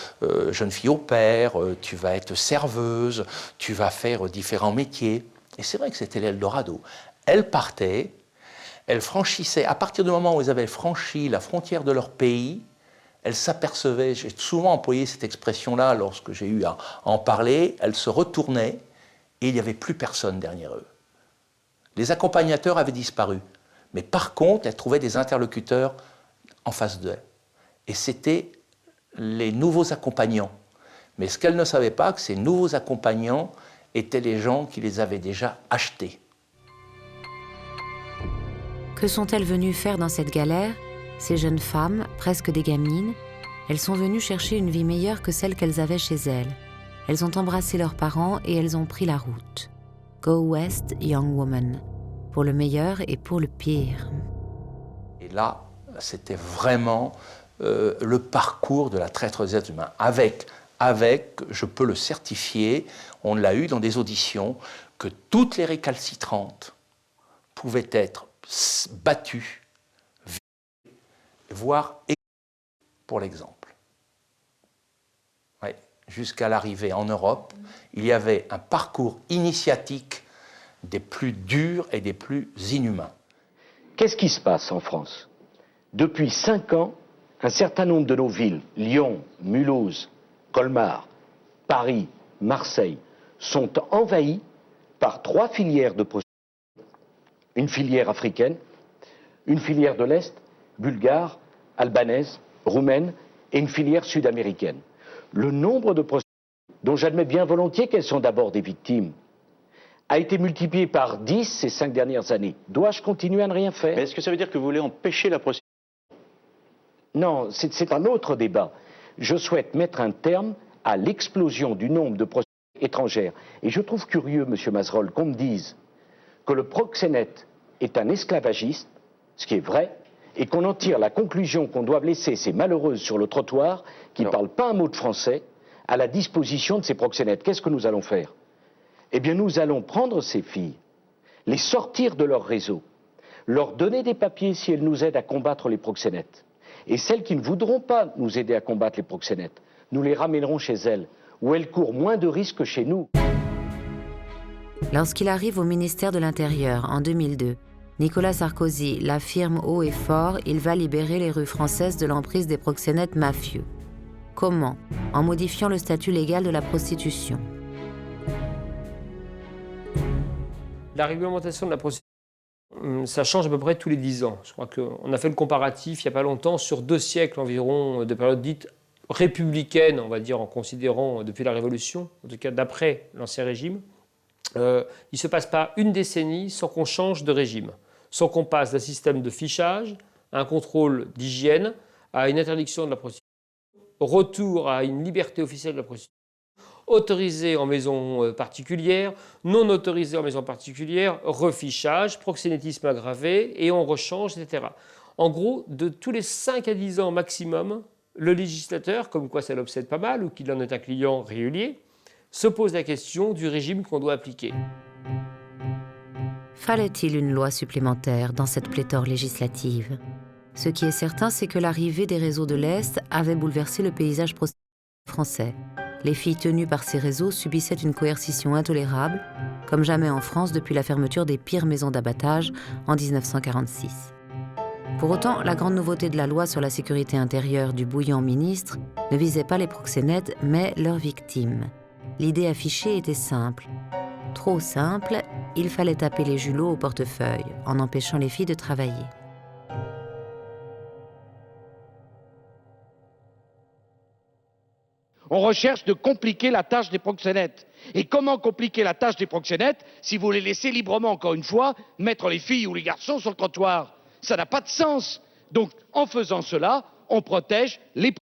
jeune fille au père, tu vas être serveuse, tu vas faire différents métiers ». Et c'est vrai que c'était l'Eldorado. Elles partaient, elles franchissaient, à partir du moment où elles avaient franchi la frontière de leur pays, elles s'apercevaient, j'ai souvent employé cette expression-là lorsque j'ai eu à en parler, elles se retournaient et il n'y avait plus personne derrière eux. Les accompagnateurs avaient disparu, mais par contre, elles trouvaient des interlocuteurs en face d'eux. Et c'était les nouveaux accompagnants. Mais ce qu'elles ne savaient pas, que ces nouveaux accompagnants étaient les gens qui les avaient déjà achetés. Que sont-elles venues faire dans cette galère? Ces jeunes femmes, presque des gamines, elles sont venues chercher une vie meilleure que celle qu'elles avaient chez elles. Elles ont embrassé leurs parents et elles ont pris la route. Go West, Young Woman, pour le meilleur et pour le pire. Et là, c'était vraiment le parcours de la traîtrise des êtres humains. Avec, je peux le certifier, on l'a eu dans des auditions, que toutes les récalcitrantes pouvaient être battues, voire pour l'exemple. Ouais. Jusqu'à l'arrivée en Europe, il y avait un parcours initiatique des plus durs et des plus inhumains. Qu'est-ce qui se passe en France? Depuis 5 ans, un certain nombre de nos villes, Lyon, Mulhouse, Colmar, Paris, Marseille, sont envahies par 3 filières de prostitution. Une filière africaine, une filière de l'Est, bulgare, albanaise, roumaine, et une filière sud-américaine. Le nombre de prostituées, dont j'admets bien volontiers qu'elles sont d'abord des victimes, a été multiplié par 10 ces 5 dernières années. Dois-je continuer à ne rien faire? Est-ce que ça veut dire que vous voulez empêcher la prostitution? Non, c'est un autre débat. Je souhaite mettre un terme à l'explosion du nombre de prostituées étrangères. Et je trouve curieux, monsieur Mazerolle, qu'on me dise que le proxénète est un esclavagiste, ce qui est vrai, et qu'on en tire la conclusion qu'on doit laisser ces malheureuses sur le trottoir, qui ne parlent pas un mot de français, à la disposition de ces proxénètes. Qu'est-ce que nous allons faire? Eh bien, nous allons prendre ces filles, les sortir de leur réseau, leur donner des papiers si elles nous aident à combattre les proxénètes. Et celles qui ne voudront pas nous aider à combattre les proxénètes, nous les ramènerons chez elles, où elles courent moins de risques que chez nous. Lorsqu'il arrive au ministère de l'Intérieur en 2002, Nicolas Sarkozy l'affirme haut et fort, il va libérer les rues françaises de l'emprise des proxénètes mafieux. Comment? En modifiant le statut légal de la prostitution. La réglementation de la prostitution, ça change à peu près tous les 10 ans. Je crois qu'on a fait le comparatif il n'y a pas longtemps sur 2 siècles environ de période dite républicaine, on va dire, en considérant depuis la Révolution, en tout cas d'après l'Ancien Régime. Il ne se passe pas une décennie sans qu'on change de régime, sans qu'on passe d'un système de fichage à un contrôle d'hygiène, à une interdiction de la prostitution, retour à une liberté officielle de la prostitution, autorisé en maison particulière, non autorisé en maison particulière, refichage, proxénétisme aggravé, et on rechange, etc. En gros, de tous les 5 à 10 ans maximum, le législateur, comme quoi ça l'obsède pas mal, ou qu'il en est un client régulier, se pose la question du régime qu'on doit appliquer. Fallait-il une loi supplémentaire dans cette pléthore législative? Ce qui est certain, c'est que l'arrivée des réseaux de l'Est avait bouleversé le paysage prostitutionnel français. Les filles tenues par ces réseaux subissaient une coercition intolérable, comme jamais en France depuis la fermeture des pires maisons d'abattage en 1946. Pour autant, la grande nouveauté de la loi sur la sécurité intérieure du bouillant ministre ne visait pas les proxénètes, mais leurs victimes. L'idée affichée était simple. Trop simple, il fallait taper les julots au portefeuille, en empêchant les filles de travailler. On recherche de compliquer la tâche des proxénètes. Et comment compliquer la tâche des proxénètes si vous les laissez librement, encore une fois, mettre les filles ou les garçons sur le trottoir? Ça n'a pas de sens. Donc, en faisant cela, on protège les proxénètes.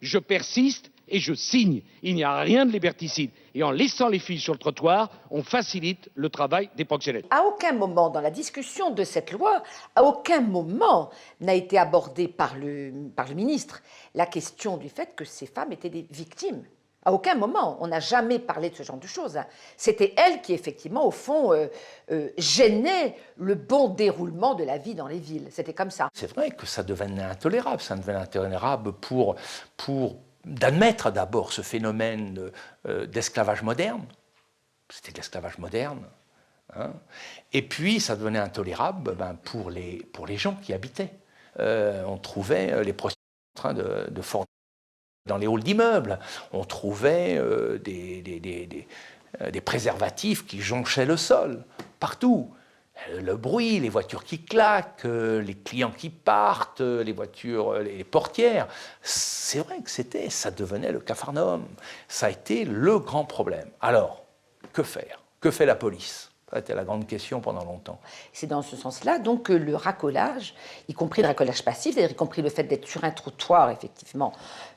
je persiste et je signe. Il n'y a rien de liberticide. Et en laissant les filles sur le trottoir, on facilite le travail des proxénètes. À aucun moment dans la discussion de cette loi, à aucun moment n'a été abordée par le ministre la question du fait que ces femmes étaient des victimes. À aucun moment, on n'a jamais parlé de ce genre de choses. C'était elles qui, effectivement, au fond, gênaient le bon déroulement de la vie dans les villes. C'était comme ça. C'est vrai que ça devenait intolérable. Ça devenait intolérable pour d'admettre d'abord ce phénomène d'esclavage moderne. C'était de l'esclavage moderne. Hein. Et puis, ça devenait intolérable pour les gens qui habitaient. On trouvait les prostituées en train de former dans les halls d'immeubles. On trouvait des préservatifs qui jonchaient le sol, partout. Le bruit, les voitures qui claquent, les clients qui partent, les voitures, les portières. C'est vrai que ça devenait le capharnaüm. Ça a été le grand problème. Alors, que faire? Que fait la police? C'était la grande question pendant longtemps. C'est dans ce sens-là donc que le racolage, y compris le racolage passif, c'est-à-dire y compris le fait d'être sur un trottoir, effectivement,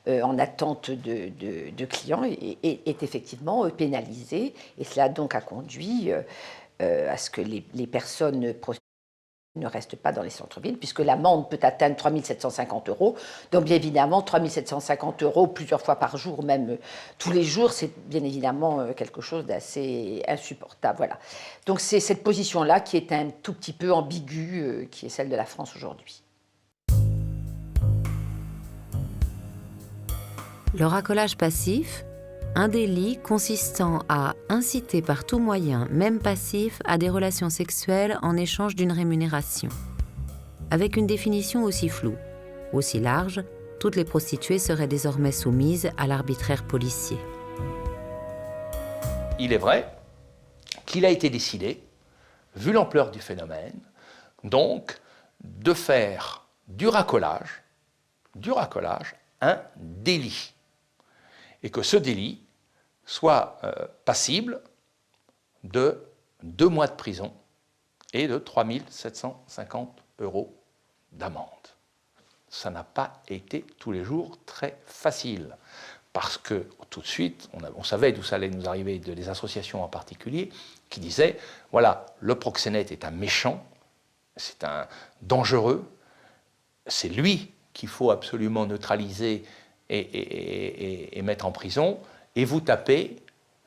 en attente de clients, est effectivement pénalisé. Et cela donc a conduit à ce que les personnes prostituées ne restent pas dans les centres-villes, puisque l'amende peut atteindre 3 750 €. Donc, bien évidemment, 3 750 € plusieurs fois par jour, même tous les jours, c'est bien évidemment quelque chose d'assez insupportable. Voilà. Donc, c'est cette position-là qui est un tout petit peu ambiguë, qui est celle de la France aujourd'hui. Le racolage passif, un délit consistant à inciter par tout moyen, même passif, à des relations sexuelles en échange d'une rémunération. Avec une définition aussi floue, aussi large, toutes les prostituées seraient désormais soumises à l'arbitraire policier. Il est vrai qu'il a été décidé, vu l'ampleur du phénomène, donc de faire du racolage un délit. Et que ce délit soit passible de 2 mois de prison et de 3 750 € d'amende. Ça n'a pas été tous les jours très facile, parce que tout de suite, on savait d'où ça allait nous arriver, des associations en particulier, qui disaient, voilà, le proxénète est un méchant, c'est un dangereux, c'est lui qu'il faut absolument neutraliser et mettre en prison, et vous tapez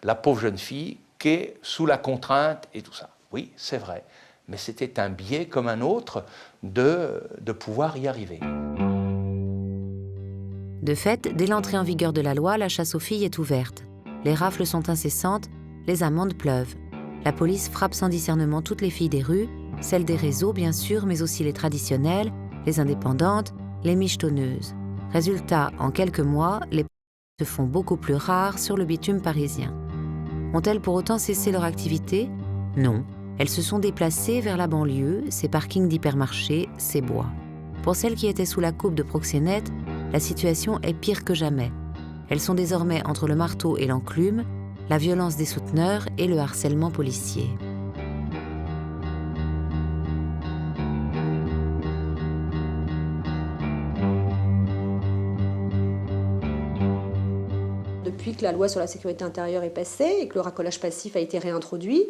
la pauvre jeune fille qui est sous la contrainte et tout ça. Oui, c'est vrai, mais c'était un biais comme un autre de pouvoir y arriver. De fait, dès l'entrée en vigueur de la loi, la chasse aux filles est ouverte. Les rafles sont incessantes, les amendes pleuvent. La police frappe sans discernement toutes les filles des rues, celles des réseaux bien sûr, mais aussi les traditionnelles, les indépendantes, les michetonneuses. Résultat, en quelques mois, les se font beaucoup plus rares sur le bitume parisien. Ont-elles pour autant cessé leur activité? Non. Elles se sont déplacées vers la banlieue, ses parkings d'hypermarchés, ses bois. Pour celles qui étaient sous la coupe de proxénètes, la situation est pire que jamais. Elles sont désormais entre le marteau et l'enclume, la violence des souteneurs et le harcèlement policier. Depuis que la loi sur la sécurité intérieure est passée et que le racolage passif a été réintroduit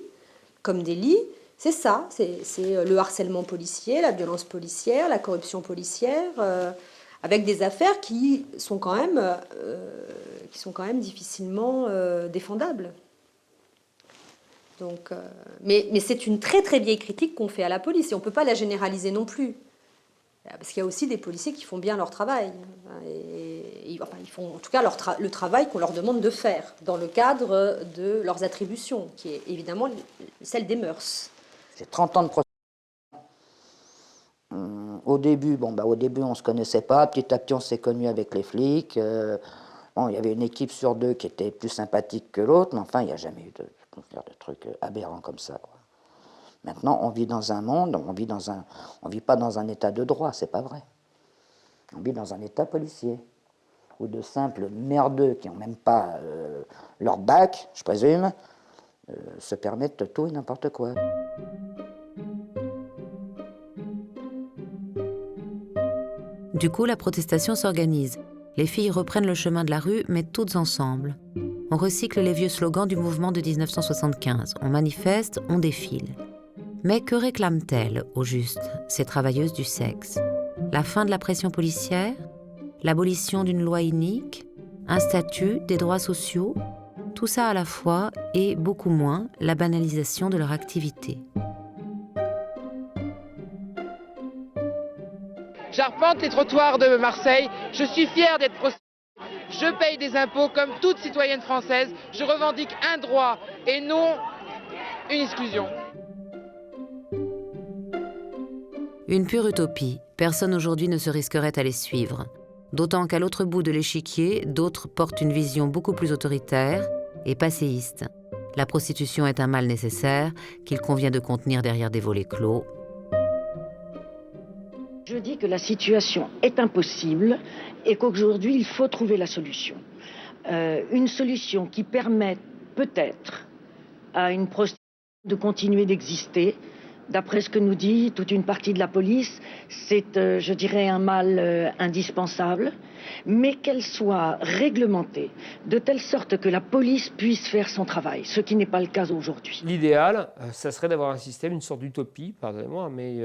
comme délit, c'est ça, c'est le harcèlement policier, la violence policière, la corruption policière, avec des affaires qui sont quand même difficilement défendables. Donc, mais c'est une très très vieille critique qu'on fait à la police et on ne peut pas la généraliser non plus. Parce qu'il y a aussi des policiers qui font bien leur travail. Enfin, ils font en tout cas le travail qu'on leur demande de faire dans le cadre de leurs attributions, qui est évidemment celle des mœurs. J'ai 30 ans de procès. Au début, on ne se connaissait pas. Petit à petit, on s'est connus avec les flics. Il y avait une équipe sur 2 qui était plus sympathique que l'autre, mais enfin, il n'y a jamais eu de trucs aberrants comme ça, quoi. Maintenant, on vit dans un monde, on vit pas dans un état de droit, c'est pas vrai. On vit dans un état policier, où de simples merdeux qui n'ont même pas leur bac, je présume, se permettent tout et n'importe quoi. Du coup, la protestation s'organise. Les filles reprennent le chemin de la rue, mais toutes ensemble. On recycle les vieux slogans du mouvement de 1975. On manifeste, on défile. Mais que réclament-elles, au juste, ces travailleuses du sexe? La fin de la pression policière? L'abolition d'une loi inique? Un statut, des droits sociaux? Tout ça à la fois et, beaucoup moins, la banalisation de leur activité. J'arpente les trottoirs de Marseille, je suis fière d'être prostituée. Je paye des impôts comme toute citoyenne française, je revendique un droit et non une exclusion. Une pure utopie, personne aujourd'hui ne se risquerait à les suivre. D'autant qu'à l'autre bout de l'échiquier, d'autres portent une vision beaucoup plus autoritaire et passéiste. La prostitution est un mal nécessaire qu'il convient de contenir derrière des volets clos. Je dis que la situation est impossible et qu'aujourd'hui, il faut trouver la solution. Une solution qui permette peut-être à une prostituée de continuer d'exister. D'après ce que nous dit toute une partie de la police, c'est, je dirais, un mal indispensable, mais qu'elle soit réglementée de telle sorte que la police puisse faire son travail, ce qui n'est pas le cas aujourd'hui. L'idéal, ça serait d'avoir un système, une sorte d'utopie, pardonnez-moi, mais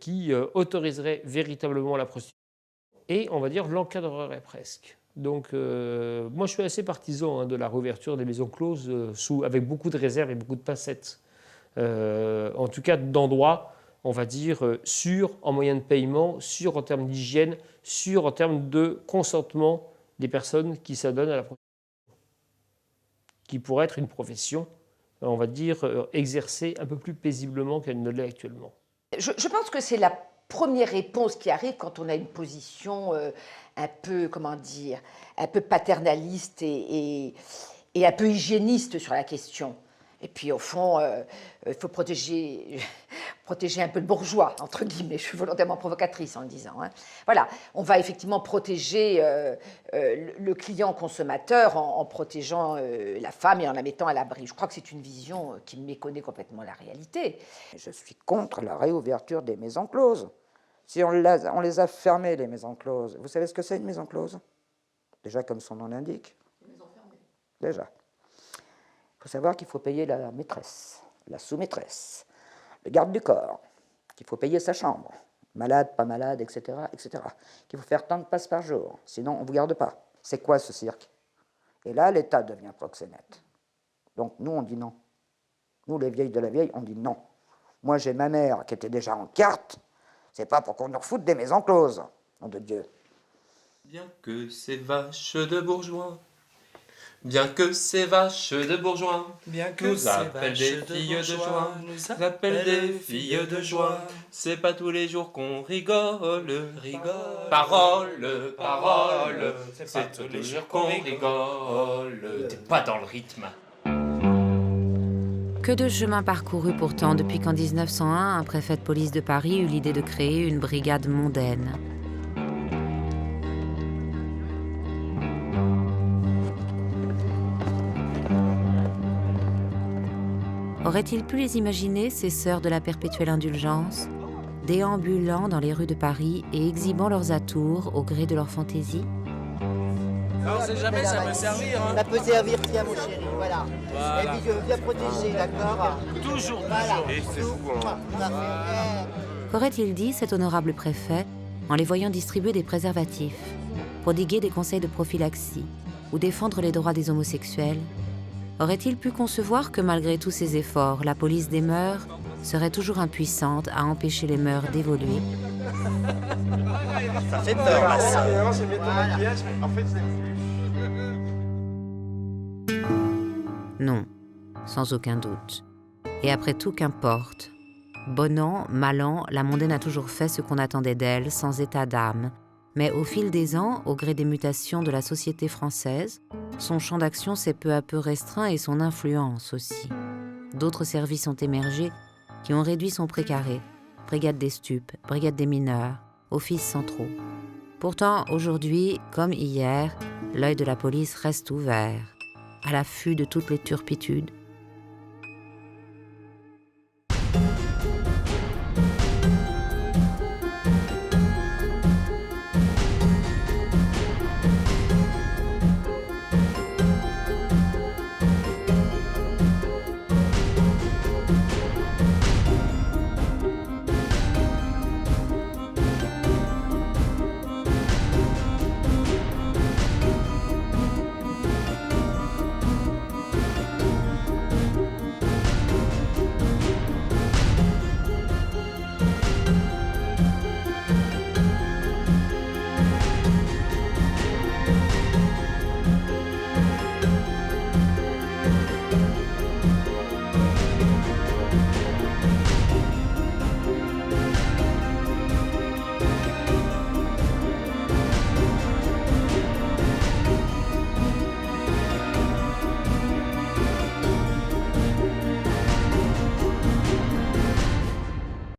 qui autoriserait véritablement la prostitution et, on va dire, l'encadrerait presque. Donc, moi, je suis assez partisan de la réouverture des maisons closes avec beaucoup de réserves et beaucoup de pincettes. En tout cas d'endroits, on va dire, sûrs en moyens de paiement, sûrs en termes d'hygiène, sûrs en termes de consentement des personnes qui s'adonnent à la prostitution, qui pourrait être une profession, on va dire, exercée un peu plus paisiblement qu'elle ne l'est actuellement. Je pense que c'est la première réponse qui arrive quand on a une position un peu, comment dire, un peu paternaliste et un peu hygiéniste sur la question. Et puis, au fond, il faut protéger un peu le bourgeois, entre guillemets. Je suis volontairement provocatrice en le disant. Hein. Voilà, on va effectivement protéger le client consommateur en protégeant la femme et en la mettant à l'abri. Je crois que c'est une vision qui méconnaît complètement la réalité. Je suis contre la réouverture des maisons closes. Si on les a fermées, les maisons closes, vous savez ce que c'est une maison close? Déjà, comme son nom l'indique. Une maison fermée. Déjà. Il faut savoir qu'il faut payer la maîtresse, la sous-maîtresse, le garde du corps, qu'il faut payer sa chambre, malade, pas malade, etc., etc., qu'il faut faire tant de passes par jour, sinon on ne vous garde pas. C'est quoi ce cirque? Et là, l'État devient proxénète. Donc nous, on dit non. Nous, les vieilles de la vieille, on dit non. Moi, j'ai ma mère qui était déjà en carte, c'est pas pour qu'on nous refoute des maisons closes, nom de Dieu. Bien que ces vaches de bourgeois, bien que ces vaches de bourgeois, bien que nous appellent des filles de joie, nous appellent des filles de joie, c'est pas tous les jours qu'on rigole, parole, parole, c'est tous les jours qu'on rigole, t'es pas dans le rythme. Que de chemin parcouru pourtant depuis qu'en 1901, un préfet de police de Paris eut l'idée de créer une brigade mondaine. Aurait-il pu les imaginer, ces sœurs de la perpétuelle indulgence, déambulant dans les rues de Paris et exhibant leurs atours au gré de leur fantaisie? On sait jamais, ça peut servir. Hein. Ça peut servir, tiens mon chéri, voilà. Et puis je veux bien protéger, d'accord? Toujours, voilà. Et c'est fou, hein. Qu'aurait-il dit, cet honorable préfet, en les voyant distribuer des préservatifs, prodiguer des conseils de prophylaxie ou défendre les droits des homosexuels? Aurait-il pu concevoir que malgré tous ces efforts, la police des mœurs serait toujours impuissante à empêcher les mœurs d'évoluer? Ça fait peur, là, ça. Non, sans aucun doute. Et après tout, qu'importe. Bon an, mal an, la mondaine a toujours fait ce qu'on attendait d'elle, sans état d'âme. Mais au fil des ans, au gré des mutations de la société française, son champ d'action s'est peu à peu restreint et son influence aussi. D'autres services ont émergé qui ont réduit son précaré. Brigade des stupes, brigade des mineurs, offices centraux. Pourtant, aujourd'hui, comme hier, l'œil de la police reste ouvert, à l'affût de toutes les turpitudes,